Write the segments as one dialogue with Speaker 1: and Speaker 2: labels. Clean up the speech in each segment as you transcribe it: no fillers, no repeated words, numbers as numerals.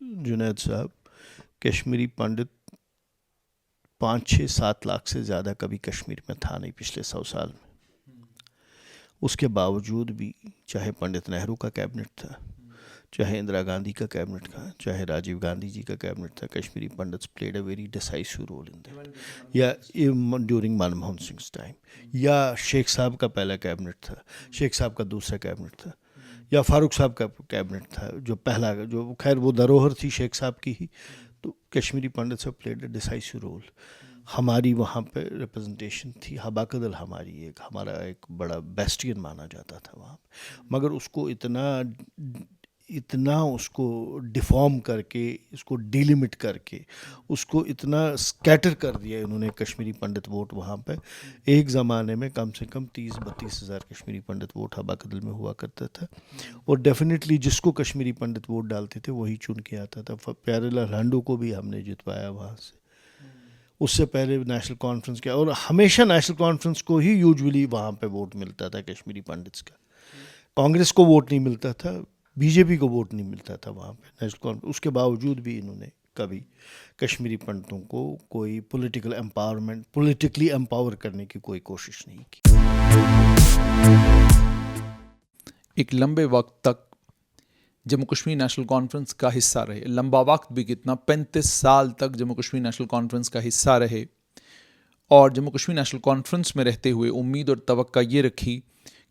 Speaker 1: जुनैद साहब, कश्मीरी पंडित 5-6-7 लाख से ज़्यादा कभी कश्मीर में था नहीं पिछले 100 साल में। उसके बावजूद भी चाहे पंडित नेहरू का कैबिनेट था, चाहे इंदिरा गांधी का कैबिनेट था, चाहे राजीव गांधी जी का कैबिनेट था, Kashmiri Pandits played a very decisive role in that. या ड्यूरिंग मनमोहन सिंह टाइम, या शेख साहब का पहला कैबिनेट था, शेख साहब का दूसरा कैबिनेट था, या फारूक साहब का कैबिनेट था जो पहला, जो खैर वो धरोहर थी शेख साहब की ही। तो Kashmiri Pandits have played a decisive role. हमारी वहाँ पे रिप्रेजेंटेशन थी, हबाकदल हमारा एक बड़ा बेस्टियन माना जाता था वहाँ पे। मगर उसको इतना उसको डिफॉर्म करके, इसको डिलिमिट करके, उसको इतना स्कैटर कर दिया इन्होंने कश्मीरी पंडित वोट वहाँ पे। एक ज़माने में कम से कम 30-32 हज़ार कश्मीरी पंडित वोट हबाकदल में हुआ करता था, और डेफिनेटली जिसको कश्मीरी पंडित वोट डालते थे वही चुन के आता था। प्यारेलाल लांडू को भी हमने जितवाया वहाँ से। उससे पहले नेशनल कॉन्फ्रेंस किया, और हमेशा नेशनल कॉन्फ्रेंस को ही यूजुअली वहाँ पे वोट मिलता था कश्मीरी पंडित्स का। कांग्रेस को वोट नहीं मिलता था, बीजेपी को वोट नहीं मिलता था वहाँ पे नेशनल कॉन्फ्रेंस। उसके बावजूद भी इन्होंने कभी कश्मीरी पंडितों को कोई पॉलिटिकली एम्पावर करने की कोई कोशिश नहीं की।
Speaker 2: एक लंबे वक्त तक जम्मू कश्मीर नेशनल कॉन्फ्रेंस का हिस्सा रहे। लंबा वक्त भी कितना, 35 साल तक जम्मू कश्मीर नेशनल कॉन्फ्रेंस का हिस्सा रहे। और जम्मू कश्मीर नेशनल कॉन्फ्रेंस में रहते हुए उम्मीद और तवक्का ये रखी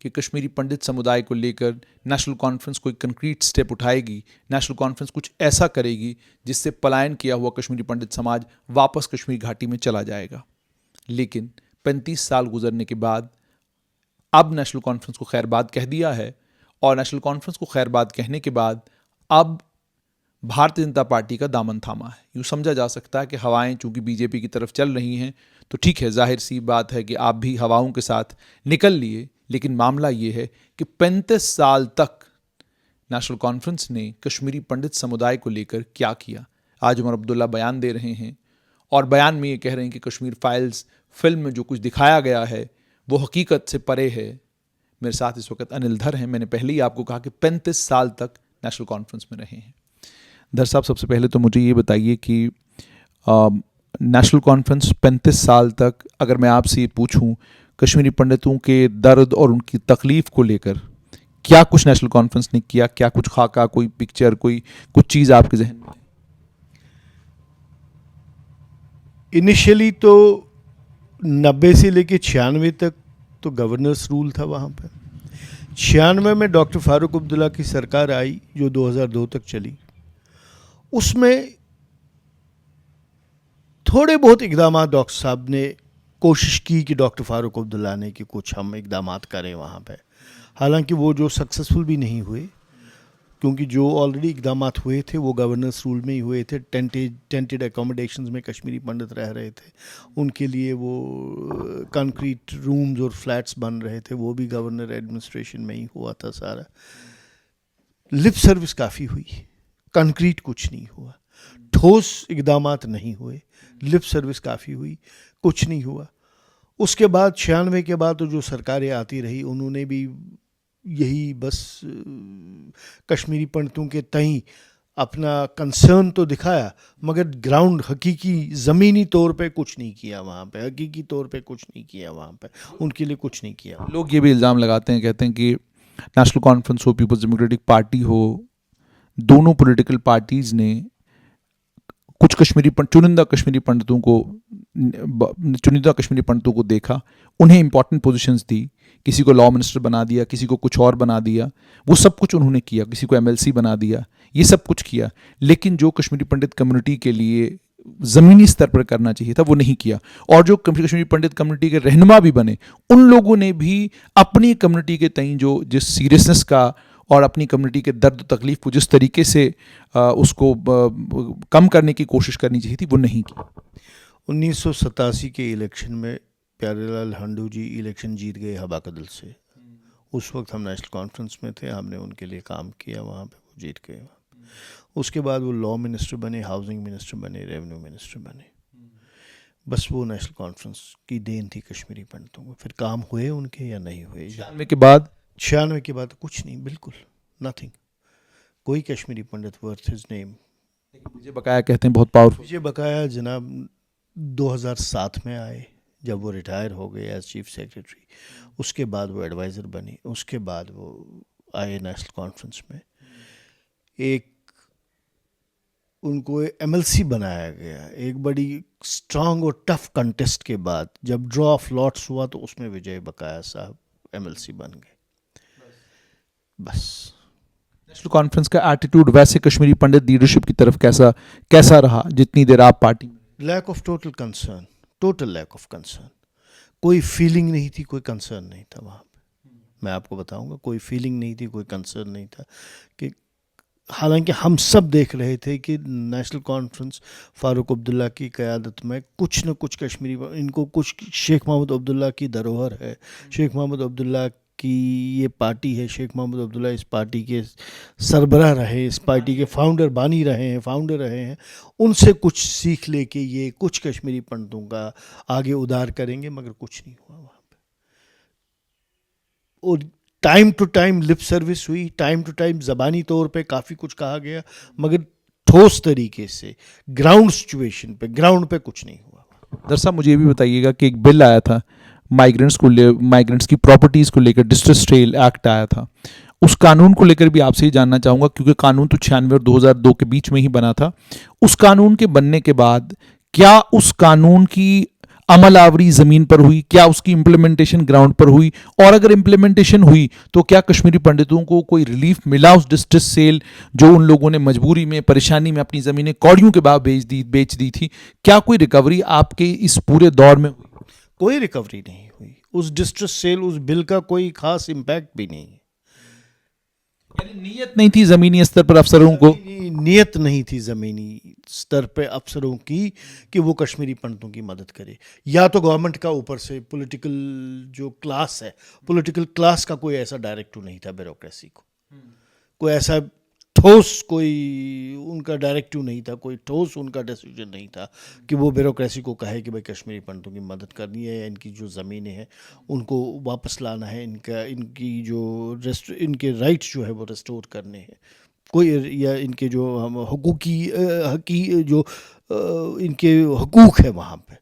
Speaker 2: कि कश्मीरी पंडित समुदाय को लेकर नेशनल कॉन्फ्रेंस कोई कंक्रीट स्टेप उठाएगी, नेशनल कॉन्फ्रेंस कुछ ऐसा करेगी जिससे पलायन किया हुआ कश्मीरी पंडित समाज वापस कश्मीर घाटी में चला जाएगा। लेकिन 35 साल गुजरने के बाद अब नेशनल कॉन्फ्रेंस को खैरबाद कह दिया है, और नेशनल कॉन्फ्रेंस को खैरबाद कहने के बाद अब भारतीय जनता पार्टी का दामन थामा है। यूँ समझा जा सकता है कि हवाएं चूंकि बीजेपी की तरफ चल रही हैं तो ठीक है, जाहिर सी बात है कि आप भी हवाओं के साथ निकल लिए। लेकिन मामला ये है कि 35 साल तक नेशनल कॉन्फ्रेंस ने कश्मीरी पंडित समुदाय को लेकर क्या किया। आज उमर अब्दुल्ला बयान दे रहे हैं, और बयान में ये कह रहे हैं कि कश्मीर फाइल्स फिल्म में जो कुछ दिखाया गया है वो हकीकत से परे है। मेरे साथ इस वक्त अनिल धर हैं। मैंने पहले ही आपको कहा कि 35 साल तक नेशनल कॉन्फ्रेंस में रहे हैं। धर साहब, सबसे पहले तो मुझे ये बताइए कि नेशनल कॉन्फ्रेंस 35 साल तक, अगर मैं आपसे ये पूछूं कश्मीरी पंडितों के दर्द और उनकी तकलीफ को लेकर क्या कुछ नेशनल कॉन्फ्रेंस ने किया, क्या कुछ खाका, कोई पिक्चर, कोई कुछ चीज़ आपके जहन में?
Speaker 1: इनिशियली तो 90 से लेके 96 तक तो गवर्नर्स रूल था वहाँ पर। 96 में डॉक्टर फारूक अब्दुल्ला की सरकार आई जो 2002 तक चली। उसमें थोड़े बहुत इकदाम डॉक्टर साहब ने कोशिश की कि डॉक्टर फारूक अब्दुल्ला ने कि कुछ हम इकदाम करें वहाँ पे। हालांकि वो जो सक्सेसफुल भी नहीं हुए, क्योंकि जो ऑलरेडी इकदाम हुए थे वो गवर्नर्स रूल में ही हुए थे। टेंटेड एकोमोडेशंस में कश्मीरी पंडित रह रहे थे, उनके लिए वो कंक्रीट रूम्स और फ्लैट्स बन रहे थे, वो भी गवर्नर एडमिनिस्ट्रेशन में ही हुआ था सारा। लिप सर्विस काफ़ी हुई, कंक्रीट कुछ नहीं हुआ, ठोस इकदाम नहीं हुए, लिप सर्विस काफ़ी हुई, कुछ नहीं हुआ। उसके बाद 96 के बाद तो जो सरकारें आती रही उन्होंने भी यही बस कश्मीरी पंडितों के तई अपना कंसर्न तो दिखाया, मगर ग्राउंड हकीकी ज़मीनी तौर पे कुछ नहीं किया वहाँ पे, हकीकी तौर पे कुछ नहीं किया वहाँ पे, उनके लिए कुछ नहीं किया।
Speaker 2: लोग ये भी इल्ज़ाम लगाते हैं, कहते हैं कि नेशनल कॉन्फ्रेंस हो, पीपल्स डेमोक्रेटिक पार्टी हो, दोनों पॉलिटिकल पार्टीज़ ने कुछ चुनिंदा कश्मीरी पंडितों को देखा, उन्हें इंपॉर्टेंट पोजीशंस दी, किसी को लॉ मिनिस्टर बना दिया, किसी को कुछ और बना दिया, वो सब कुछ उन्होंने किया, किसी को एमएलसी बना दिया, ये सब कुछ किया। लेकिन जो कश्मीरी पंडित कम्युनिटी के लिए ज़मीनी स्तर पर करना चाहिए था वो नहीं किया। और जो कश्मीरी पंडित कम्युनिटी के रहनुमा भी बने, उन लोगों ने भी अपनी कम्युनिटी के तई जो जिस सीरियसनेस का और अपनी कम्युनिटी के दर्द तकलीफ को जिस तरीके से उसको कम करने की कोशिश करनी चाहिए थी वो नहीं की।
Speaker 1: 1987 के इलेक्शन में प्यारेलाल लांडू जी इलेक्शन जीत गए हबाकदल से। उस वक्त हम नेशनल कॉन्फ्रेंस में थे, हमने उनके लिए काम किया वहाँ पे, वो जीत गए। उसके बाद वो लॉ मिनिस्टर बने, हाउसिंग मिनिस्टर बने, रेवेन्यू मिनिस्टर बने। बस वो नेशनल कॉन्फ्रेंस की देन थी कश्मीरी पंडितों को। फिर काम हुए उनके या नहीं हुए। 96 के बाद कुछ नहीं, बिल्कुल नथिंग। कोई कश्मीरी पंडित वर्थ हिज नेम
Speaker 2: विजय बकाया कहते हैं बहुत पावरफुल।
Speaker 1: विजय बकाया जनाब 2007 में आए, जब वो रिटायर हो गए एज चीफ सेक्रेटरी। उसके बाद वो एडवाइज़र बनी, उसके बाद वो आए नेशनल कॉन्फ्रेंस में। एक उनको एमएलसी बनाया गया, एक बड़ी स्ट्रांग और टफ कंटेस्ट के बाद जब ड्रॉ ऑफ लॉट्स हुआ तो उसमें विजय बकाया साहब एमएलसी बन गए। बस
Speaker 2: नेशनल कॉन्फ्रेंस का एटीट्यूड वैसे कश्मीरी पंडित लीडरशिप की तरफ कैसा रहा जितनी देर आप पार्टी में?
Speaker 1: Lack of total concern, total lack of concern. कोई फीलिंग नहीं थी, कोई कंसर्न नहीं था वहाँ पे। मैं आपको बताऊंगा, कोई फीलिंग नहीं थी, कोई कंसर्न नहीं था। कि हालांकि हम सब देख रहे थे कि नेशनल कॉन्फ्रेंस फ़ारूक अब्दुल्ला की क़यादत में कुछ न कुछ कश्मीरी, इनको कुछ शेख मोहम्मद अब्दुल्ला की धरोहर है, शेख मोहम्मद अब्दुल्ला की ये पार्टी है, शेख मोहम्मद अब्दुल्ला इस पार्टी के सरबराह रहे, इस पार्टी के बानी रहे हैं, फाउंडर रहे हैं। उनसे कुछ सीख लेके ये कुछ कश्मीरी पंडितों का आगे उद्धार करेंगे, मगर कुछ नहीं हुआ वहाँ पे। और time to time lip service हुई, टाइम टू टाइम ज़बानी तौर पे काफ़ी कुछ कहा गया, मगर ठोस तरीके से ग्राउंड सिचुएशन पे, ग्राउंड पे कुछ नहीं हुआ।
Speaker 2: दरअसल मुझे ये भी बताइएगा कि एक बिल आया था माइग्रेंट्स की प्रॉपर्टीज़ को लेकर, डिस्ट्रेस सेल एक्ट आया था। उस कानून को लेकर भी आपसे ही जानना चाहूँगा, क्योंकि कानून तो 96 और 2002 के बीच में ही बना था। उस कानून के बनने के बाद क्या उस कानून की अमल आवरी ज़मीन पर हुई? क्या उसकी इम्प्लीमेंटेशन ग्राउंड पर हुई? और अगर इम्प्लीमेंटेशन हुई तो क्या कश्मीरी पंडितों को कोई रिलीफ मिला उस डिस्ट्रेस सेल जो उन लोगों ने मजबूरी में, परेशानी में अपनी ज़मीनें कौड़ियों के भाव बेच दी थी? क्या कोई रिकवरी आपके इस पूरे दौर में हुई?
Speaker 1: कोई रिकवरी नहीं हुई। उस डिस्ट्रेस सेल, उस बिल का कोई खास इम्पैक्ट भी नहीं है।
Speaker 2: यानी नीयत नहीं थी ज़मीनी स्तर पर अफसरों को?
Speaker 1: नियत नहीं थी ज़मीनी स्तर पे अफसरों की कि वो कश्मीरी पंडितों की मदद करे। या तो गवर्नमेंट का ऊपर से पॉलिटिकल जो क्लास है, पॉलिटिकल क्लास का कोई ऐसा डायरेक्टिव नहीं था ब्यूरोक्रेसी को, कोई ऐसा ठोस कोई उनका डायरेक्टिव नहीं था, कोई ठोस उनका डिसीजन नहीं था कि वो ब्यूरोक्रेसी को कहे कि भाई कश्मीरी पंडितों की मदद करनी है, या इनकी जो ज़मीनें हैं उनको वापस लाना है, इनकी जो इनके राइट्स जो है वो रिस्टोर करने हैं, कोई, या इनके जो हम इनके हकूक़ है वहाँ पे,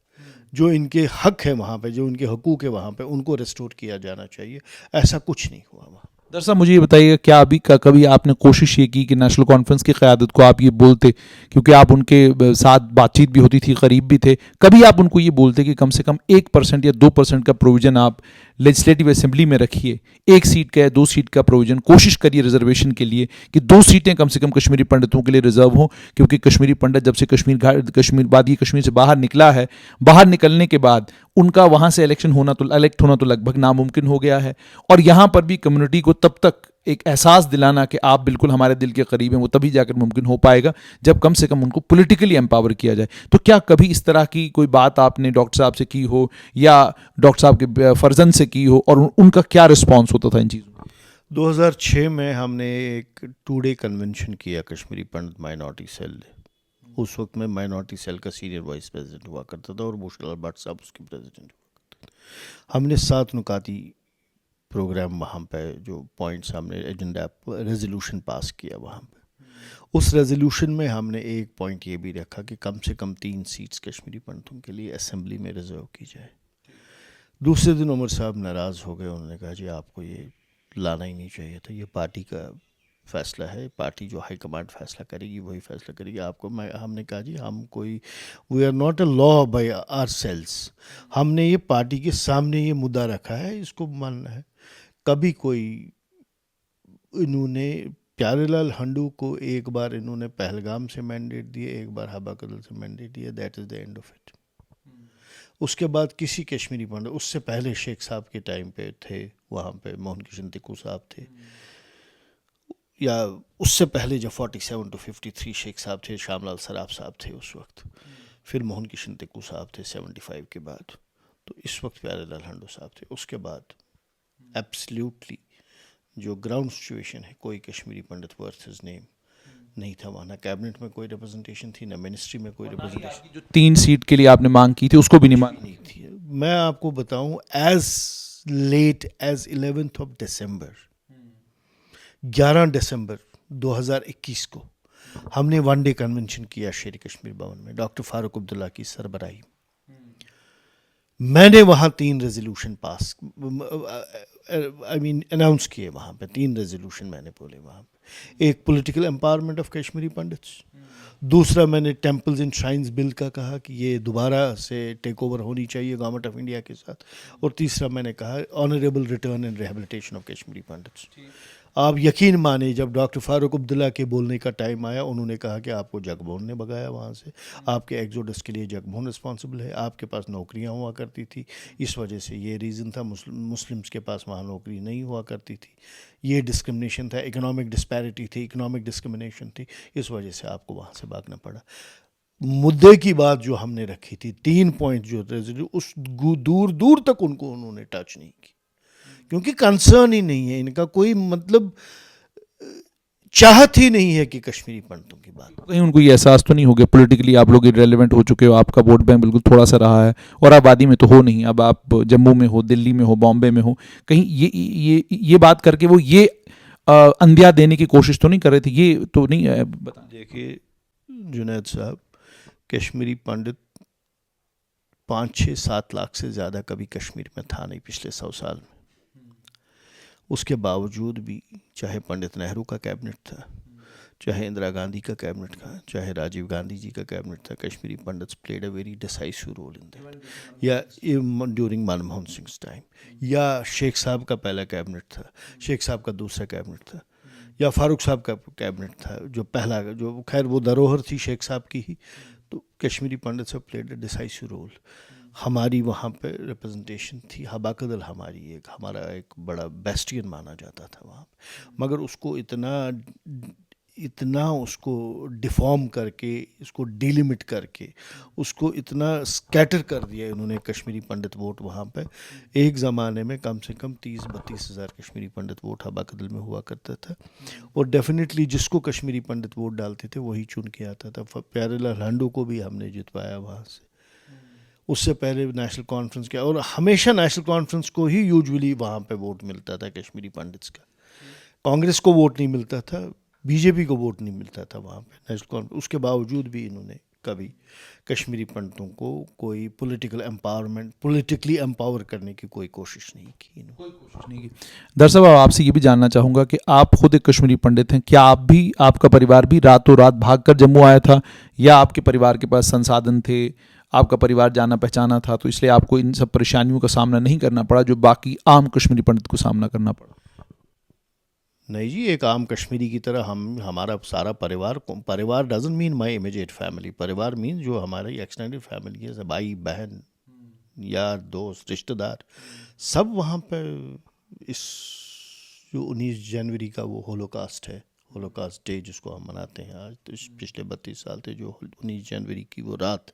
Speaker 1: जो इनके हक है वहाँ पे, जो इनके हकूक़ है वहाँ पे, उनको रिस्टोर किया जाना चाहिए। ऐसा कुछ नहीं हुआ वहाँ।
Speaker 2: दरअसल मुझे ये बताइएगा, क्या अभी कभी आपने कोशिश ये की कि नेशनल कॉन्फ्रेंस की क़यादत को आप ये बोलते, क्योंकि आप उनके साथ बातचीत भी होती थी, करीब भी थे, कभी आप उनको ये बोलते कि कम से कम 1% या 2% का प्रोविज़न आप लेजिस्लेटिव असेंबली में रखिए, 1 सीट का या 2 सीट का प्रोविज़न कोशिश करिए रिजर्वेशन के लिए, कि 2 सीटें कम से कम कश्मीरी पंडितों के लिए रिजर्व हों? क्योंकि कश्मीरी पंडित जब से कश्मीर से बाहर निकला है, बाहर निकलने के बाद उनका वहाँ से इलेक्ट होना तो लगभग नामुमकिन हो गया है। और यहाँ पर भी कम्युनिटी को तब तक एक एहसास दिलाना कि आप बिल्कुल हमारे दिल के करीब हैं, वो तभी जाकर मुमकिन हो पाएगा जब कम से कम उनको पॉलिटिकली एम्पावर किया जाए। तो क्या कभी इस तरह की कोई बात आपने डॉक्टर साहब से की हो, या डॉक्टर साहब के फर्जंद से की हो, और उनका क्या रिस्पॉन्स होता था इन चीज़ों?
Speaker 1: 2006 में हमने एक 2 डे कन्वेंशन किया कश्मीरी पंडित माइनॉरिटी सेल ने। उस वक्त में माइनॉरिटी सेल का सीनियर वाइस प्रेसिडेंट हुआ करता था और मुशर्रफ भट्ट साहब उसके प्रेसिडेंट हुआ करते थे। हमने 7 नुकाती प्रोग्राम वहाँ पे, जो पॉइंट्स हमने एजेंडा रेजोल्यूशन पास किया वहाँ पे। उस रेजोल्यूशन में हमने एक पॉइंट ये भी रखा कि कम से कम 3 सीट्स कश्मीरी पंडितों के लिए असेंबली में रिजर्व की जाए। दूसरे दिन उमर साहब नाराज़ हो गए, उन्होंने कहा जी आपको ये लाना ही नहीं चाहिए था, ये पार्टी का फ़ैसला है, पार्टी जो हाई कमांड फैसला करेगी वही फैसला करेगी। हमने कहा जी हम कोई, we are not a law by ourselves, हमने ये पार्टी के सामने ये मुद्दा रखा है, इसको मानना है। कभी कोई, इन्होंने प्यारेलाल हंडू को एक बार इन्होंने पहलगाम से मैंडेट दिए, एक बार हबा कदल से मैंडेट दिया, that is the end of it. उसके बाद किसी कश्मीरी पंडित, उससे पहले शेख साहब के टाइम पे थे वहाँ पे, मोहन किशन तिक्कू साहब थे, या उससे पहले जब 47 to 53 शेख साहब थे, शामलाल सराफ साहब थे उस वक्त, फिर मोहन किशन तिक्कू साहब थे 75 के बाद, तो इस वक्त प्यारेलाल हंडू साहब थे। उसके बाद एब्सल्यूटली जो ग्राउंड सिचुएशन है, कोई कश्मीरी पंडित वर्थ हिज नेम नहीं था वहाँ, ना कैबिनेट में कोई रिप्रेजेंटेशन थी, ना मिनिस्ट्री में कोई रिप्रेजेंटेशन।
Speaker 2: जो 3 सीट के लिए आपने मांग की थी उसको भी नहीं
Speaker 1: थी। मैं आपको बताऊं, as late as 11th of December, 11 दिसंबर 2021 को हमने वनडे कन्वेंशन किया शेर कश्मीर भवन में डॉक्टर फारूक अब्दुल्ला की सरबराही में। मैंने वहाँ 3 रेजोल्यूशन पास अनाउंस किए वहाँ पे 3 रेजोल्यूशन मैंने बोले वहाँ पे। एक political empowerment of Kashmiri pandits, दूसरा मैंने टेम्पल्स एंड श्राइन्स बिल का कहा कि ये दोबारा से टेक ओवर होनी चाहिए गवर्नमेंट ऑफ इंडिया के साथ, और तीसरा मैंने कहा honourable return and rehabilitation of Kashmiri pandits. आप यकीन माने जब डॉक्टर फारूक अब्दुल्ला के बोलने का टाइम आया, उन्होंने कहा कि आपको जगमोहन ने भगाया वहाँ से, आपके एग्जोडस के लिए जगमोहन रिस्पॉन्सिबल है, आपके पास नौकरियाँ हुआ करती थी, इस वजह से ये रीज़न था, मुस्लिम्स के पास वहाँ नौकरी नहीं हुआ करती थी, ये डिस्क्रिमिनेशन था, इकोनॉमिक डिस्पैरिटी थी, इकोनॉमिक डिस्क्रिमिनेशन थी, इस वजह से आपको वहाँ से भागना पड़ा। मुद्दे की बात जो हमने रखी थी 3 पॉइंट जो थे, उस दूर दूर तक उन्होंने टच नहीं की, क्योंकि कंसर्न ही नहीं है इनका, कोई मतलब चाहत ही नहीं है कि कश्मीरी पंडितों की बात।
Speaker 2: कहीं उनको ये एहसास तो नहीं हो गया पॉलिटिकली आप लोग इरेलेवेंट हो चुके हो, आपका वोट बैंक बिल्कुल थोड़ा सा रहा है, और आबादी में तो हो नहीं, अब आप जम्मू में हो, दिल्ली में हो, बॉम्बे में हो, कहीं ये बात करके वो ये अंधिया देने की कोशिश तो नहीं कर रहे थे? ये तो नहीं बता।
Speaker 1: देखिए जुनैद साहब, कश्मीरी पंडित 5-6-7 लाख से ज़्यादा कभी कश्मीर में था नहीं पिछले 100 साल में। उसके बावजूद भी चाहे पंडित नेहरू का कैबिनेट था, चाहे इंदिरा गांधी का कैबिनेट था, चाहे राजीव गांधी जी का कैबिनेट था, Kashmiri Pandits played a very decisive role in that, या ड्यूरिंग मनमोहन सिंह टाइम, या शेख साहब का पहला कैबिनेट था, शेख साहब का दूसरा कैबिनेट था, या फारूक साहब का कैबिनेट था जो पहला, जो खैर वो धरोहर थी शेख साहब की ही। तो Kashmiri Pandits have played a decisive role. हमारी वहाँ पे रिप्रेजेंटेशन थी, हबाकदल हमारा एक बड़ा बेस्टियन माना जाता था वहाँ पे, मगर उसको इतना उसको डिफॉर्म करके, इसको डिलिमिट करके, उसको इतना स्कैटर कर दिया इन्होंने कश्मीरी पंडित वोट वहाँ पे। एक ज़माने में कम से कम 30-32 हज़ार कश्मीरी पंडित वोट हबाकदल में हुआ करता था, और डेफिनेटली जिसको कश्मीरी पंडित वोट डालते थे वही चुन के आता था। प्यारेलाल हांडू को भी हमने जितवाया वहाँ से। उससे पहले नेशनल कॉन्फ्रेंस किया, और हमेशा नेशनल कॉन्फ्रेंस को ही यूजुअली वहाँ पे वोट मिलता था कश्मीरी पंडित्स का। कांग्रेस को वोट नहीं मिलता था, बीजेपी को वोट नहीं मिलता था वहाँ पे नेशनल कॉन्फ्रेंस। उसके बावजूद भी इन्होंने कभी कश्मीरी पंडितों को कोई पॉलिटिकली एम्पावर करने की कोई कोशिश नहीं की इन्होंने।
Speaker 2: दरअसल अब आपसे ये भी जानना चाहूँगा कि आप खुद एक कश्मीरी पंडित हैं, क्या आप भी, आपका परिवार भी रातों रात भागकर जम्मू आया था, या आपके परिवार के पास संसाधन थे, आपका परिवार जाना पहचाना था, तो इसलिए आपको इन सब परेशानियों का सामना नहीं करना पड़ा जो बाकी आम कश्मीरी पंडित को सामना करना पड़ा?
Speaker 1: नहीं जी, एक आम कश्मीरी की तरह हमारा सारा परिवार doesn't mean my immediate family, परिवार मीन जो हमारी एक्सटेंडेड फैमिली है, भाई बहन, यार दोस्त, रिश्तेदार, सब वहाँ पर इस जो 19 जनवरी का वो होलोकास्ट है, होलोकास्ट डे जिसको हम मनाते हैं आज, तो पिछले 32 साल थे जो 19 जनवरी की वो रात,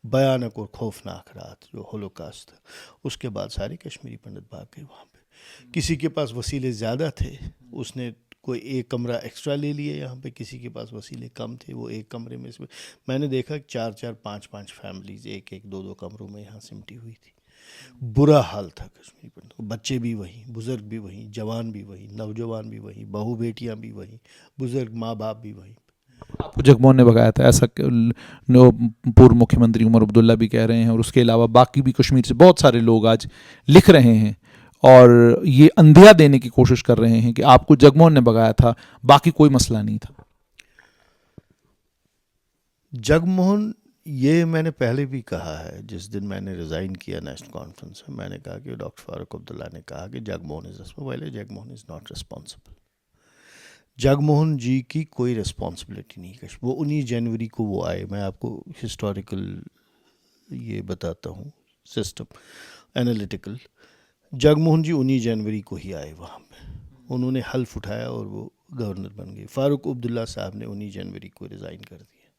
Speaker 1: भयानक और खौफनाक रात जो होलोकास्ट था, उसके बाद सारे कश्मीरी पंडित भाग गए वहाँ पे। किसी के पास वसीले ज़्यादा थे, उसने कोई एक कमरा एक्स्ट्रा ले लिया यहाँ पे, किसी के पास वसीले कम थे, वो एक कमरे में इसमें मैंने देखा 4-4, 5-5 फैमिलीज एक 2-2 कमरों में यहाँ सिमटी हुई थी। बुरा हाल था कश्मीरी पंडितों, बच्चे भी वहीं, बुज़ुर्ग भी वहीं, जवान भी वहीं, नौजवान भी वहीं, बहू बेटियाँ भी वहीं, बुज़ुर्ग माँ बाप भी वहीं।
Speaker 2: आपको जगमोहन ने भगाया था, ऐसा पूर्व मुख्यमंत्री उमर अब्दुल्ला भी कह रहे हैं, और उसके अलावा बाकी भी कश्मीर से बहुत सारे लोग आज लिख रहे हैं और ये अंधिया देने की कोशिश कर रहे हैं कि आपको जगमोहन ने भगाया था, बाकी कोई मसला नहीं था।
Speaker 1: जगमोहन, ये मैंने पहले भी कहा है, जिस दिन मैंने रिज़ाइन किया नेशनल कॉन्फ्रेंस में, मैंने कहा कि डॉक्टर फारूक अब्दुल्ला ने कहा कि Jagmohan is not responsible. Jagmohan ji की कोई रिस्पॉन्सिबिलिटी नहीं है। वो 19 जनवरी को वो आए, मैं आपको हिस्टोरिकल ये बताता हूँ, सिस्टम एनालिटिकल। जगमोहन जी 19 जनवरी को ही आए वहाँ पे, उन्होंने हल्फ उठाया और वो गवर्नर बन गए। फारूक अब्दुल्ला साहब ने 19 जनवरी को रिज़ाइन कर दिया,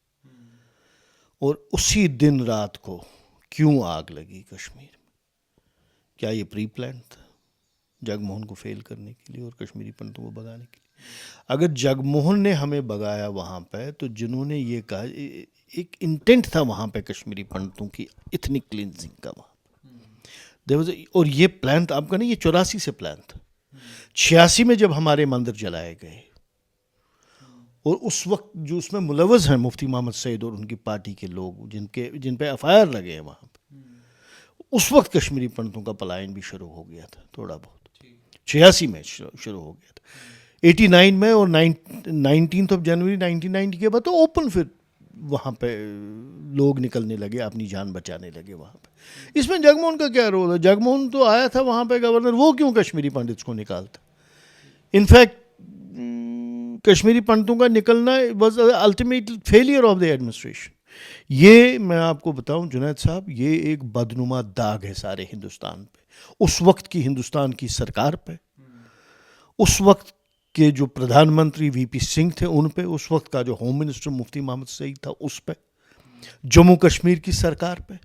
Speaker 1: और उसी दिन रात को क्यों आग लगी कश्मीर में? क्या ये प्री प्लान था जगमोहन को फेल करने के लिए और कश्मीरी पंडितों को भगाने के लिए? अगर जगमोहन ने हमें भगाया वहाँ पे, तो जिन्होंने ये कहा, एक इंटेंट था वहाँ पे कश्मीरी पंडितों की इतनी क्लिनजिंग का वहाँ पे, और ये प्लान था आपका नहीं, ये 84 से प्लान था। 86 में जब हमारे मंदिर जलाए गए और उस वक्त जो उसमें मुलव्वस हैं मुफ्ती मोहम्मद सईद और उनकी पार्टी के लोग जिन पे FIR लगे हैं वहाँ पे, उस वक्त कश्मीरी पंडितों का पलायन भी शुरू हो गया था थोड़ा बहुत। 86 में शुरू हो गया था, 89 में, और 19 जनवरी 1990 के बाद तो ओपन फिर वहाँ पे लोग निकलने लगे, अपनी जान बचाने लगे वहाँ पे। इसमें जगमोहन का क्या रोल है? जगमोहन तो आया था वहाँ पे गवर्नर, वो क्यों कश्मीरी पंडित्स को निकालता? इनफैक्ट कश्मीरी पंडितों का निकलना was ultimate failure of the administration. ये मैं आपको बताऊं जुनैद साहब, ये एक बदनुमा दाग है सारे हिंदुस्तान पे, उस वक्त की हिंदुस्तान की सरकार पे, उस वक्त के जो प्रधानमंत्री VP सिंह थे उन पे, उस वक्त का जो होम मिनिस्टर मुफ्ती मोहम्मद सईद था उस पे, जम्मू कश्मीर की सरकार पे,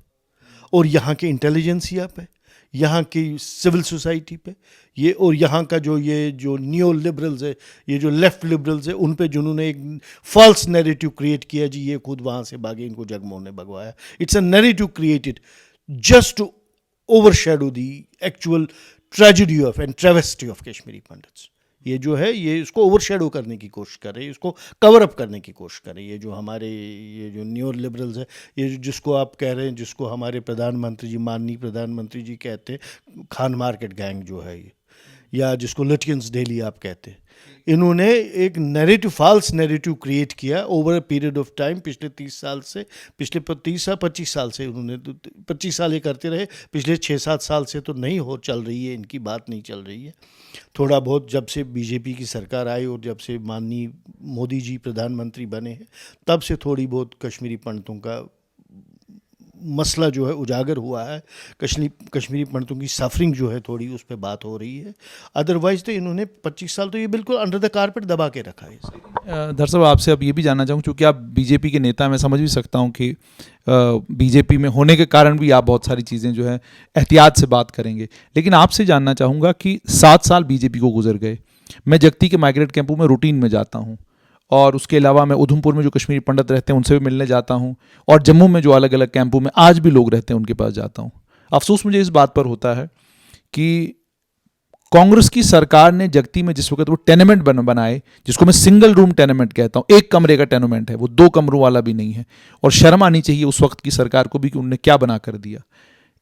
Speaker 1: और यहाँ के इंटेलिजेंसिया पे, यहाँ की सिविल सोसाइटी पे, ये और यहाँ का ये जो नियो लिबरल्स है, ये जो लेफ्ट लिबरल्स है, उन पे जिन्होंने एक फॉल्स नैरेटिव क्रिएट किया जी ये खुद वहाँ से भागे, इनको जगमोहन ने भगवाया। It's a narrative created just to overshadow the actual tragedy of and travesty of Kashmiri Pandits. ये जो है ये इसको ओवरशैडो करने की कोशिश कर रहे हैं, इसको कवर अप करने की कोशिश कर रहे हैं। ये जो हमारे ये जो न्यू लिबरल्स है, ये जिसको आप कह रहे हैं, जिसको हमारे प्रधानमंत्री जी, माननीय प्रधानमंत्री जी कहते हैं खान मार्केट गैंग जो है ये, या जिसको लिटियंस डेली आप कहते हैं, इन्होंने एक नैरेटिव, फॉल्स नैरेटिव क्रिएट किया over a period of time. पिछले 30 साल से, पिछले 25 साल से उन्होंने 25 साल ये करते रहे, पिछले 6-7 साल से तो नहीं हो चल रही है, इनकी बात नहीं चल रही है। थोड़ा बहुत जब से BJP की सरकार आई और जब से माननीय मोदी जी प्रधानमंत्री बने हैं, तब से थोड़ी बहुत कश्मीरी पंडितों का मसला जो है उजागर हुआ है, कश्मीरी पंडितों की सफरिंग जो है थोड़ी उस पर बात हो रही है। अदरवाइज तो इन्होंने 25 साल तो ये बिल्कुल अंडर द कारपेट दबा के रखा है।
Speaker 2: दरअसल आपसे अब ये भी जानना चाहूँ, क्योंकि आप BJP के नेता, मैं समझ भी सकता हूँ कि BJP में होने के कारण भी आप बहुत सारी चीज़ें जो है एहतियात से बात करेंगे, लेकिन आपसे जानना चाहूँगा कि 7 साल BJP को गुजर गए। मैं जगती के माइग्रेट कैंपों में रूटीन में जाता हूँ, और उसके अलावा मैं उधमपुर में जो कश्मीरी पंडित रहते हैं उनसे भी मिलने जाता हूँ, और जम्मू में जो अलग अलग कैंपों में आज भी लोग रहते हैं उनके पास जाता हूँ। अफसोस मुझे इस बात पर होता है कि कांग्रेस की सरकार ने जगती में जिस वक्त वो टेनेमेंट बनाए, जिसको मैं सिंगल रूम टेनेमेंट कहता हूँ, 1 कमरे का टेनेमेंट है, वो 2 कमरों वाला भी नहीं है, और शर्म आनी चाहिए उस वक्त की सरकार को भी कि उन्होंने क्या बना कर दिया।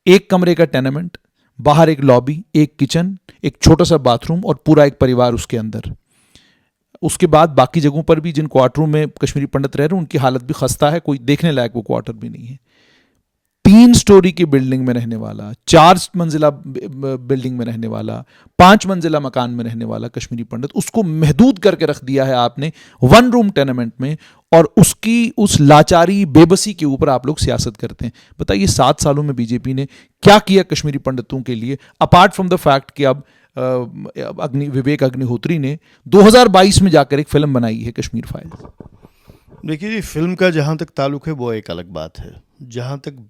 Speaker 2: 1 कमरे का टेनेमेंट, बाहर एक लॉबी, एक किचन, एक छोटा सा बाथरूम और पूरा एक परिवार उसके अंदर। उसके बाद बाकी जगहों पर भी जिन क्वार्टरों में कश्मीरी पंडित रह रहे हैं उनकी हालत भी खस्ता है, कोई देखने लायक वो क्वार्टर भी नहीं है। 3 स्टोरी की बिल्डिंग में रहने वाला, 4 मंजिला बिल्डिंग में रहने वाला, 5 मंजिला मकान में रहने वाला कश्मीरी पंडित, उसको महदूद करके रख दिया है आपने 1 रूम टेनेमेंट में, और उसकी उस लाचारी बेबसी के ऊपर आप लोग सियासत करते हैं। बताइए 7 सालों में BJP ने क्या किया कश्मीरी पंडितों के लिए, अपार्ट फ्रॉम द फैक्ट कि अब विवेक अग्निहोत्री ने 2022 में जाकर एक फिल्म बनाई है कश्मीर फाइल्स।
Speaker 1: देखिए जी, फिल्म का जहाँ तक ताल्लुक है वो एक अलग बात है। जहाँ तक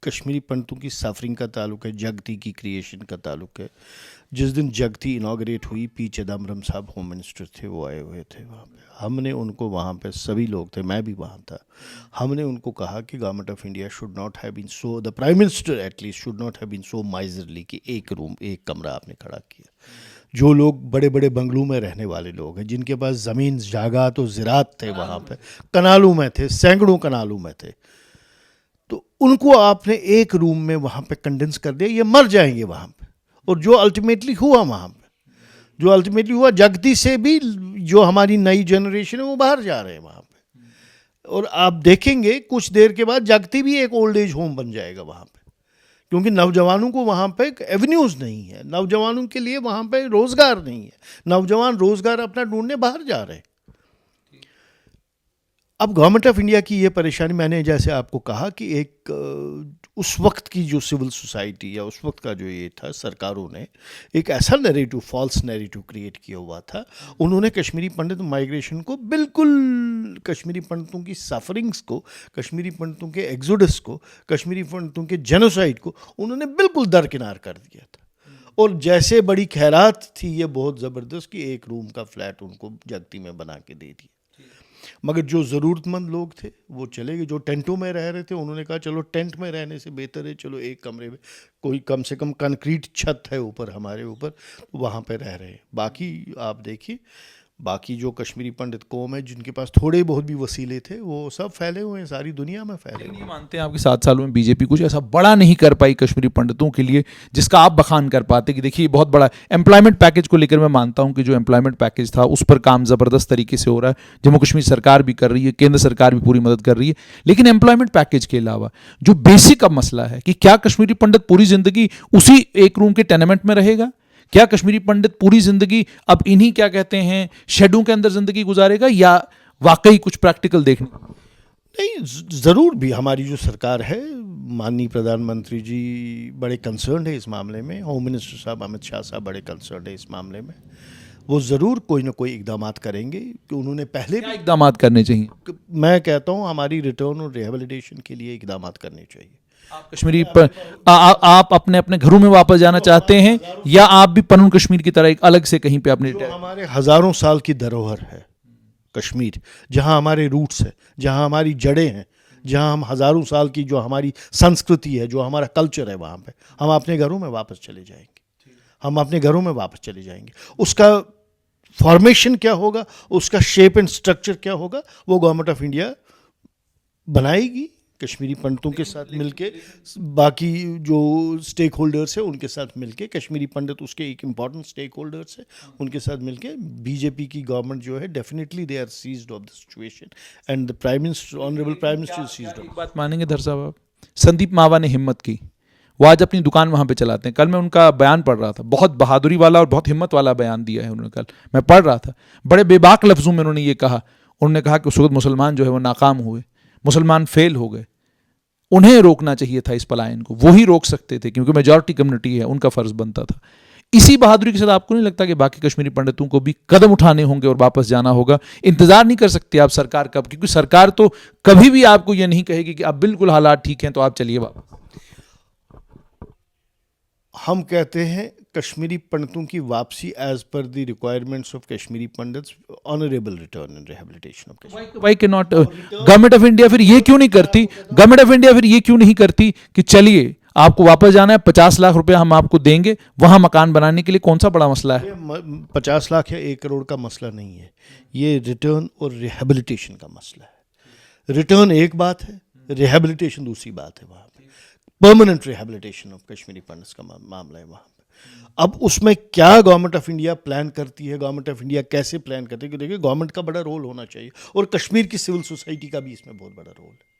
Speaker 1: कश्मीरी पंडितों की सफरिंग का ताल्लुक है, जगती की क्रिएशन का ताल्लुक है, जिस दिन जगती इनाग्रेट हुई, P चिदम्बरम साहब होम मिनिस्टर थे, वो आए हुए थे वहाँ पे। हमने उनको वहाँ पे, सभी लोग थे, मैं भी वहाँ था, हमने उनको कहा कि government of India should not have been so, the prime minister at least should not have been so miserly कि 1 रूम 1 कमरा आपने खड़ा किया। जो लोग बड़े बड़े बंगलों में रहने वाले लोग हैं, जिनके पास ज़मीन जायदाद और ज़रात थे, वहाँ पे कनालों में थे, सैकड़ों कनालों में थे, तो उनको आपने 1 रूम में वहाँ पे कंडेंस कर दिया, ये मर जाएंगे वहाँ पे। और जो अल्टीमेटली हुआ वहाँ पे, जो अल्टीमेटली हुआ, जगती से भी जो हमारी नई जनरेशन है वो बाहर जा रहे हैं वहाँ पे। और आप देखेंगे कुछ देर के बाद जगती भी एक ओल्ड एज होम बन जाएगा वहाँ पे, क्योंकि नौजवानों को वहाँ पे एवेन्यूज़ नहीं है, नौजवानों के लिए वहाँ पे रोज़गार नहीं है, नौजवान रोज़गार अपना ढूंढने बाहर जा रहे हैं। अब गवर्नमेंट ऑफ इंडिया की ये परेशानी, मैंने जैसे आपको कहा कि एक उस वक्त की जो सिविल सोसाइटी या उस वक्त का जो ये था, सरकारों ने एक ऐसा नैरेटिव, फॉल्स नैरेटिव क्रिएट किया हुआ था। उन्होंने कश्मीरी पंडित माइग्रेशन को बिल्कुल, कश्मीरी पंडितों की सफरिंग्स को, कश्मीरी पंडितों के एग्जोडस को, कश्मीरी पंडितों के जेनोसाइड को उन्होंने बिल्कुल दरकिनार कर दिया था। और जैसे बड़ी खैरात थी ये बहुत ज़बरदस्त कि 1 रूम का फ्लैट उनको जगती में बना के दे दिया। मगर जो ज़रूरतमंद लोग थे वो चले गए, जो टेंटों में रह रहे थे उन्होंने कहा चलो टेंट में रहने से बेहतर है, चलो 1 कमरे में, कोई कम से कम कंक्रीट छत है ऊपर हमारे ऊपर, वहाँ पे रह रहे हैं। बाकी आप देखिए, बाकी जो कश्मीरी पंडित कौम है जिनके पास थोड़े बहुत भी वसीले थे वो सब फैले हुए हैं, सारी दुनिया में फैले हुए
Speaker 2: ये
Speaker 1: हैं।
Speaker 2: मानते हैं आपके 7 सालों में बीजेपी कुछ ऐसा बड़ा नहीं कर पाई कश्मीरी पंडितों के लिए जिसका आप बखान कर पाते कि देखिए ये बहुत बड़ा एम्प्लॉयमेंट पैकेज को लेकर मैं मानता हूं कि जो एम्प्लॉयमेंट पैकेज था उस पर काम जबरदस्त तरीके से हो रहा है, जम्मू कश्मीर सरकार भी कर रही है, केंद्र सरकार भी पूरी मदद कर रही है, लेकिन एम्प्लॉयमेंट पैकेज के अलावा जो बेसिक अब मसला है कि क्या कश्मीरी पंडित पूरी जिंदगी उसी एक रूम के टेनेमेंट में रहेगा, क्या कश्मीरी पंडित पूरी जिंदगी अब इन्हीं क्या कहते हैं शेडों के अंदर जिंदगी गुजारेगा, या वाकई कुछ प्रैक्टिकल देखने
Speaker 1: नहीं, ज़रूर भी हमारी जो सरकार है, माननीय प्रधानमंत्री जी बड़े कंसर्न है इस मामले में, होम मिनिस्टर साहब अमित शाह साहब बड़े कंसर्न है इस मामले में। वो ज़रूर कोई ना कोई इकदाम करेंगे कि उन्होंने पहले
Speaker 2: क्या
Speaker 1: भी,
Speaker 2: इकदाम करने चाहिए?
Speaker 1: मैं कहता हूँ हमारी रिटर्न और रिहेबिलिटेशन के लिए इकदाम करने चाहिए।
Speaker 2: आप कश्मीरी पर आप अपने अपने घरों में वापस जाना चाहते हैं या आप भी पनून कश्मीर की तरह एक अलग से कहीं पे अपने
Speaker 1: जो हमारे हज़ारों साल की धरोहर है कश्मीर, जहाँ हमारे रूट्स है, जहाँ हमारी जड़ें हैं, जहाँ हम हज़ारों साल की जो हमारी संस्कृति है, जो हमारा कल्चर है, वहाँ पे हम अपने घरों में वापस चले जाएंगे। हम अपने घरों में वापस चले जाएंगे। उसका फॉर्मेशन क्या होगा, उसका शेप एंड स्ट्रक्चर क्या होगा, वो गवर्नमेंट ऑफ इंडिया बनाएगी कश्मीरी पंडितों के साथ मिलके, बाकी जो स्टेक होल्डर्स है उनके साथ मिलके। कश्मीरी पंडित उसके एक इम्पॉर्टेंट स्टेक होल्डर्स है, उनके साथ मिलके बीजेपी की गवर्नमेंट जो है definitely they are seized of the situation and the prime minister, honourable prime minister seized of.
Speaker 2: एक बात मानेंगे धर साहब, आप संदीप मावा ने हिम्मत की, वो आज अपनी दुकान वहाँ पे चलाते हैं। कल मैं उनका बयान पढ़ रहा था, बहुत बहादुरी वाला और बहुत हिम्मत वाला बयान दिया है उन्होंने। कल मैं पढ़ रहा था, बड़े बेबाक लफ्जों में उन्होंने ये कहा, उन्होंने कहा कि उस वक्त मुसलमान जो है वो नाकाम हुए, मुसलमान फेल हो गए, उन्हें रोकना चाहिए था इस पलायन को, वो ही रोक सकते थे क्योंकि मेजॉरिटी कम्युनिटी है, उनका फर्ज बनता था। इसी बहादुरी के साथ आपको नहीं लगता कि बाकी कश्मीरी पंडितों को भी कदम उठाने होंगे और वापस जाना होगा? इंतजार नहीं कर सकती आप सरकार कब, क्योंकि सरकार तो कभी भी आपको यह नहीं कहेगी कि अब बिल्कुल हालात ठीक हैं तो आप चलिए वापस।
Speaker 1: हम कहते हैं कश्मीरी पंडितों की वापसी as per the requirements of Kashmiri Pandits, honourable return and rehabilitation of Kashmir.
Speaker 2: Why के नॉट गवर्नमेंट ऑफ इंडिया फिर ये क्यों नहीं करती, गवर्नमेंट ऑफ इंडिया फिर ये क्यों नहीं करती कि चलिए आपको वापस जाना है, 50 लाख रुपए हम आपको देंगे, वहां मकान बनाने के लिए कौन सा बड़ा मसला है?
Speaker 1: 50 लाख या 1 करोड़ का मसला नहीं है, ये रिटर्न और रिहेबिलिटेशन का मसला है। रिटर्न एक बात है, रिहेबिलिटेशन दूसरी बात है। वहाँ पे permanent rehabilitation of Kashmiri pandits का मामला है वहाँ पे। अब उसमें क्या गवर्नमेंट ऑफ इंडिया प्लान करती है, गवर्नमेंट ऑफ इंडिया कैसे प्लान करती है, कि देखिए गवर्नमेंट का बड़ा रोल होना चाहिए और कश्मीर की सिविल सोसाइटी का भी इसमें बहुत बड़ा रोल है।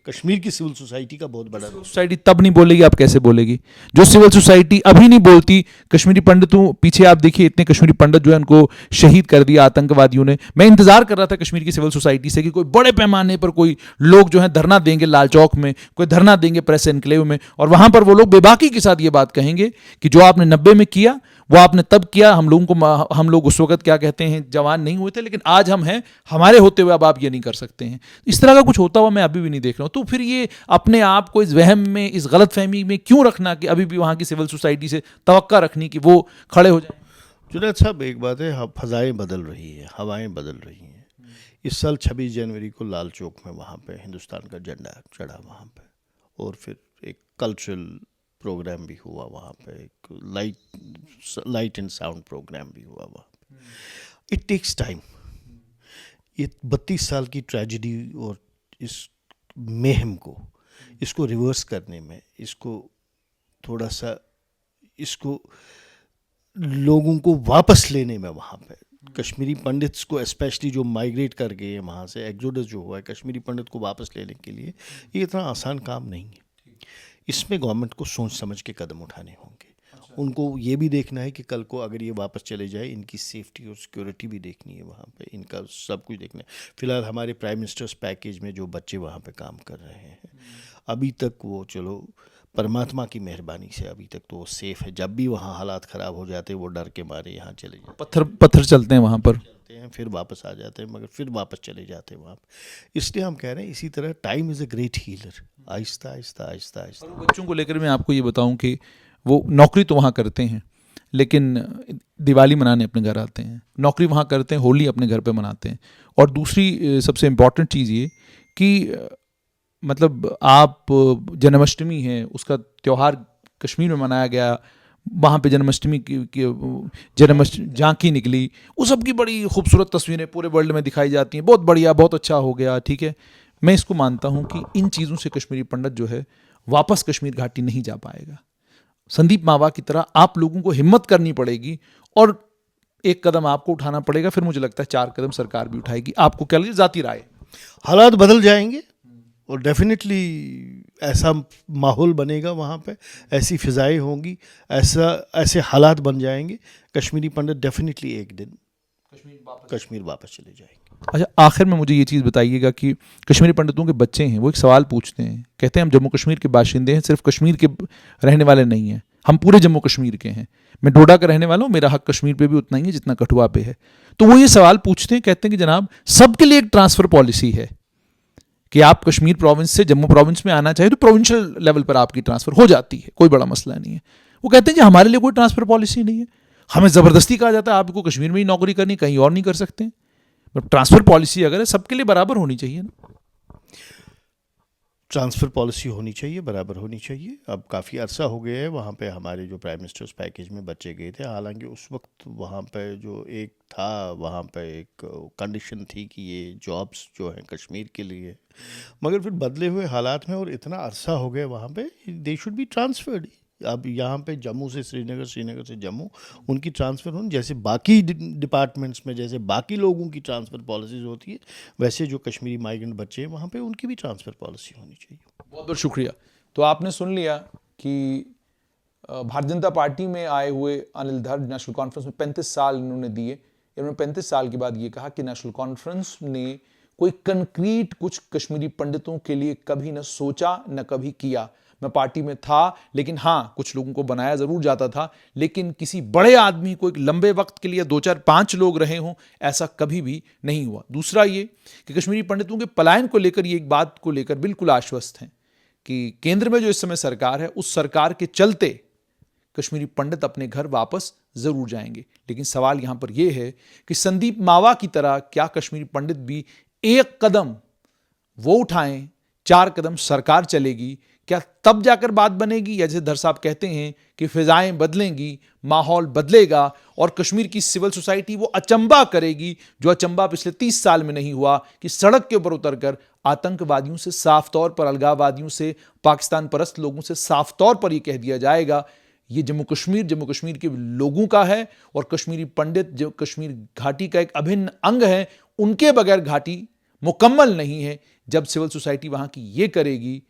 Speaker 1: कश्मीर की सिविल सोसाइटी का बहुत बड़ा रोल।
Speaker 2: सोसाइटी तब नहीं बोलेगी, आप कैसे बोलेगी? जो सिविल सोसाइटी अभी नहीं बोलती, कश्मीरी पंडितों पीछे आप देखिए, इतने कश्मीरी पंडित जो है उनको शहीद कर दिया आतंकवादियों ने। मैं इंतजार कर रहा था कश्मीर की सिविल सोसाइटी से कि कोई बड़े पैमाने पर कोई लोग जो है धरना देंगे लाल चौक में, कोई धरना देंगे प्रेस एनक्लेव में, और वहां पर वो लोग बेबाकी के साथ ये बात कहेंगे कि जो आपने 90 में किया वो आपने तब किया, हम लोग उस वक्त क्या कहते हैं जवान नहीं हुए थे, लेकिन आज हम हैं, हमारे होते हुए अब आप ये नहीं कर सकते हैं। इस तरह का कुछ होता हुआ मैं अभी भी नहीं देख रहा हूं। तो फिर ये अपने आप को इस वहम में, इस गलतफहमी में क्यों रखना कि अभी भी वहां की सिविल सोसाइटी से तवक्का रखनी कि वो खड़े हो जाए?
Speaker 1: जुनैद साहब, एक बात है, फजाएं बदल रही हैं, हवाएं बदल रही हैं। इस साल 26 जनवरी को लाल चौक में वहाँ पे हिंदुस्तान का झंडा चढ़ा वहाँ पे, और फिर एक कल्चरल प्रोग्राम भी हुआ वहाँ पे, एक लाइट एंड साउंड प्रोग्राम भी हुआ वहाँ पे। It takes time. ये 32 साल की ट्रेजेडी और इस मेहम को, इसको रिवर्स करने में, इसको थोड़ा सा, इसको लोगों को वापस लेने में, वहाँ पे कश्मीरी पंडित्स को स्पेशली जो माइग्रेट कर गए हैं वहाँ से, एक्सोडस जो हुआ है कश्मीरी पंडित को वापस लेने के लिए, ये इतना आसान काम नहीं है। इसमें गवर्नमेंट को सोच समझ के कदम उठाने होंगे। उनको ये भी देखना है कि कल को अगर ये वापस चले जाए, इनकी सेफ्टी और सिक्योरिटी भी देखनी है वहाँ पे, इनका सब कुछ देखना है। फिलहाल हमारे प्राइम मिनिस्टर्स पैकेज में जो बच्चे वहाँ पे काम कर रहे हैं, अभी तक वो, चलो परमात्मा की मेहरबानी से अभी तक तो वो सेफ़ है। जब भी वहाँ हालात ख़राब हो जाते हैं वो डर के मारे यहाँ चले जाते,
Speaker 2: पत्थर चलते हैं वहाँ पर,
Speaker 1: फिर वापस आ जाते हैं, मगर फिर वापस चले जाते हैं वहाँ पर। इसलिए हम कह रहे हैं इसी तरह time is a great healer. Aahista Aahista Aahista Aahista.
Speaker 2: बच्चों को लेकर मैं आपको ये बताऊं कि वो नौकरी तो वहाँ करते हैं, लेकिन दिवाली मनाने अपने घर आते हैं, नौकरी वहाँ करते हैं, होली अपने घर पे मनाते हैं। और दूसरी सबसे इम्पॉर्टेंट चीज़ ये कि मतलब आप जन्माष्टमी है, उसका त्यौहार कश्मीर में मनाया गया, वहाँ पे जन्माष्टमी जन्माष्टमी झांकी निकली, उस सब की बड़ी खूबसूरत तस्वीरें पूरे वर्ल्ड में दिखाई जाती हैं, बहुत बढ़िया, बहुत अच्छा हो गया, ठीक है। मैं इसको मानता हूँ कि इन चीज़ों से कश्मीरी पंडित जो है वापस कश्मीर घाटी नहीं जा पाएगा। संदीप मावा की तरह आप लोगों को हिम्मत करनी पड़ेगी और एक कदम आपको उठाना पड़ेगा, फिर मुझे लगता है 4 कदम सरकार भी उठाएगी। आपको क्या लगे, जाती राय?
Speaker 1: हालात बदल जाएंगे और डेफिनेटली ऐसा माहौल बनेगा वहाँ पे, ऐसी फिजाएं होंगी, ऐसे हालात बन जाएंगे, कश्मीरी पंडित डेफिनेटली एक दिन कश्मीर वापस चले जाएंगे।
Speaker 2: अच्छा, आखिर में मुझे ये चीज़ बताइएगा कि कश्मीरी पंडितों के बच्चे हैं, वो एक सवाल पूछते हैं, कहते हैं हम जम्मू कश्मीर के बाशिंदे हैं, सिर्फ कश्मीर के रहने वाले नहीं हैं, हम पूरे जम्मू कश्मीर के हैं। मैं डोडा का रहने वाला हूँ, मेरा हक कश्मीर पे भी उतना ही है जितना कठुआ पे है। तो वो ये सवाल पूछते हैं, कहते हैं कि जनाब सबके लिए एक ट्रांसफ़र पॉलिसी है कि आप कश्मीर प्रोविंस से जम्मू प्रोविंस में आना चाहिए तो प्रोविंशियल लेवल पर आपकी ट्रांसफ़र हो जाती है, कोई बड़ा मसला नहीं है। वो कहते हैं कि हमारे लिए कोई ट्रांसफ़र पॉलिसी नहीं है, हमें ज़बरदस्ती कहा जाता है आपको कश्मीर में ही नौकरी करनी, कहीं और नहीं कर सकते। ट्रांसफ़र पॉलिसी अगर है सबके लिए बराबर होनी चाहिए ना।
Speaker 1: ट्रांसफ़र पॉलिसी होनी चाहिए, बराबर होनी चाहिए। अब काफ़ी अरसा हो गया है वहाँ पे हमारे जो प्राइम मिनिस्टर्स पैकेज में बच्चे गए थे, हालांकि उस वक्त वहाँ पे जो एक था, वहाँ पे एक कंडीशन थी कि ये जॉब्स जो हैं कश्मीर के लिए, मगर फिर बदले हुए हालात में और इतना अरसा हो गया वहाँ पे, दे शुड बी ट्रांसफर्ड। अब यहाँ पे जम्मू से श्रीनगर, श्रीनगर से जम्मू, उनकी ट्रांसफ़र होनी जैसे बाकी डिपार्टमेंट्स में, जैसे बाकी लोगों की ट्रांसफ़र पॉलिसीज़ होती है, वैसे जो कश्मीरी माइग्रेंट बच्चे हैं वहाँ पे उनकी भी ट्रांसफ़र पॉलिसी होनी चाहिए।
Speaker 2: बहुत बहुत शुक्रिया। तो आपने सुन लिया कि भारतीय जनता पार्टी में आए हुए अनिल धर नेशनल कॉन्फ्रेंस में 35 साल इन्होंने दिए। इन्होंने 35 साल के बाद ये कहा कि नेशनल कॉन्फ्रेंस ने कोई कंक्रीट कुछ कश्मीरी पंडितों के लिए कभी न सोचा न कभी किया। मैं पार्टी में था, लेकिन हाँ कुछ लोगों को बनाया ज़रूर जाता था, लेकिन किसी बड़े आदमी को एक लंबे वक्त के लिए 2 4 5 लोग रहे हों, ऐसा कभी भी नहीं हुआ। दूसरा ये कि कश्मीरी पंडितों के पलायन को लेकर ये एक बात को लेकर बिल्कुल आश्वस्त हैं कि केंद्र में जो इस समय सरकार है, उस सरकार के चलते कश्मीरी पंडित अपने घर वापस ज़रूर जाएंगे। लेकिन सवाल यहाँ पर यह है कि संदीप मावा की तरह क्या कश्मीरी पंडित भी एक कदम वो उठाएं, 4 कदम सरकार चलेगी, क्या तब जाकर बात बनेगी? या जैसे धर साहब कहते हैं कि फिजाएं बदलेंगी, माहौल बदलेगा और कश्मीर की सिविल सोसाइटी वो अचंबा करेगी जो अचंबा पिछले 30 साल में नहीं हुआ कि सड़क के ऊपर उतरकर आतंकवादियों से साफ तौर पर, अलगाववादियों से, पाकिस्तान परस्त लोगों से साफ तौर पर यह कह दिया जाएगा ये जम्मू कश्मीर के लोगों का है और कश्मीरी पंडित जो कश्मीर घाटी का एक अभिन्न अंग है, उनके बगैर घाटी मुकम्मल नहीं है। जब सिविल सोसाइटी वहाँ की ये करेगी,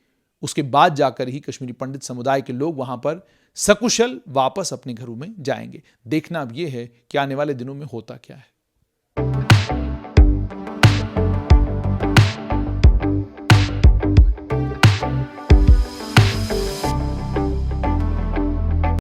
Speaker 2: उसके बाद जाकर ही कश्मीरी पंडित समुदाय के लोग वहाँ पर सकुशल वापस अपने घरों में जाएंगे। देखना अब ये है कि आने वाले दिनों में होता क्या है।